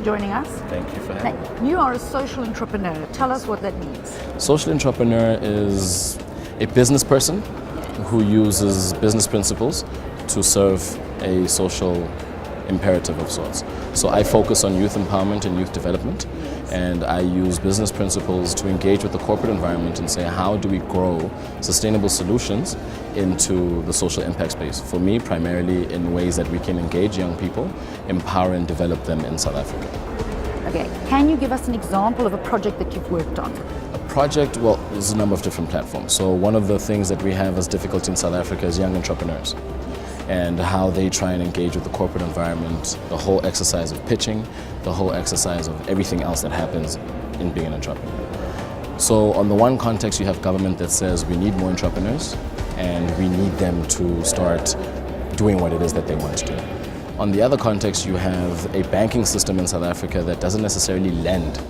joining us. Thank you for having me. Now, you are a social entrepreneur. Tell us what that means. Social entrepreneur is a business person who uses business principles to serve a social imperative of sorts. So I focus on youth empowerment and youth development, and I use business principles to engage with the corporate environment and say, how do we grow sustainable solutions into the social impact space? For me, primarily in ways that we can engage young people, empower and develop them in South Africa. Okay, can you give us an example of a project that you've worked on? A project, well, there's a number of different platforms. So one of the things that we have as difficulty in South Africa is young entrepreneurs, and how they try and engage with the corporate environment, the whole exercise of pitching, the whole exercise of everything else that happens in being an entrepreneur. So on the one context, you have government that says we need more entrepreneurs and we need them to start doing what it is that they want to do. On the other context, you have a banking system in South Africa that doesn't necessarily lend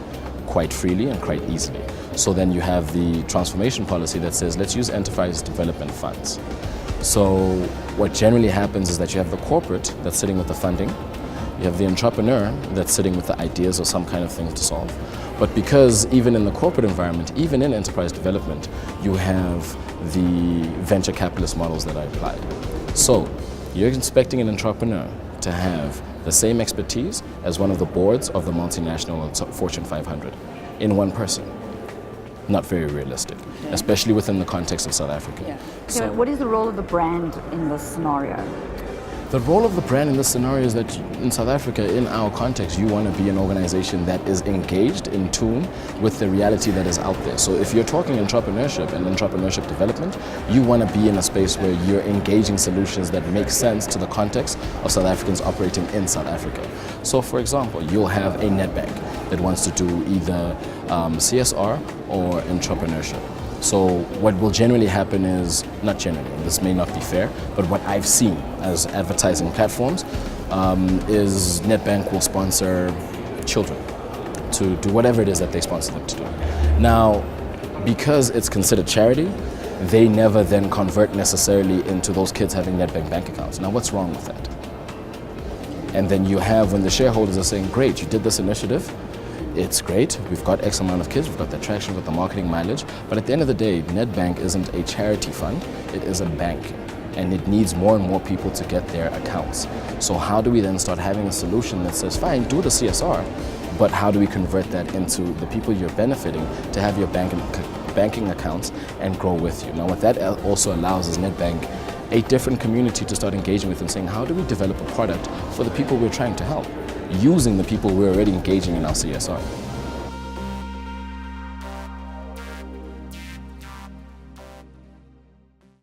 quite freely and quite easily. So then you have the transformation policy that says let's use enterprise development funds. So what generally happens is that you have the corporate that's sitting with the funding, you have the entrepreneur that's sitting with the ideas or some kind of things to solve. But because even in the corporate environment, even in enterprise development, you have the venture capitalist models that are applied. So you're expecting an entrepreneur to have the same expertise as one of the boards of the multinational Fortune 500 in one person. Not very realistic, especially within the context of South Africa. Yeah. So what is the role of the brand in this scenario? The role of the brand in this scenario is that in South Africa, in our context, you want to be an organization that is engaged, in tune with the reality that is out there. So if you're talking entrepreneurship and entrepreneurship development, you want to be in a space where you're engaging solutions that make sense to the context of South Africans operating in South Africa. So for example, you'll have a net bank that wants to do either CSR or entrepreneurship. So what will generally happen is, not generally, this may not be fair, but what I've seen as advertising platforms is Nedbank will sponsor children to do whatever it is that they sponsor them to do. Now, because it's considered charity, they never then convert necessarily into those kids having Nedbank bank accounts. Now, what's wrong with that? And then you have when the shareholders are saying, great, you did this initiative, it's great, we've got X amount of kids, we've got the traction, we've got the marketing mileage, but at the end of the day, Nedbank isn't a charity fund, it is a bank, and it needs more and more people to get their accounts. So how do we then start having a solution that says, fine, do the CSR, but how do we convert that into the people you're benefiting to have your banking accounts and grow with you? Now what that also allows is Nedbank a different community to start engaging with and saying, how do we develop a product for the people we're trying to help, using the people we're already engaging in our CSR.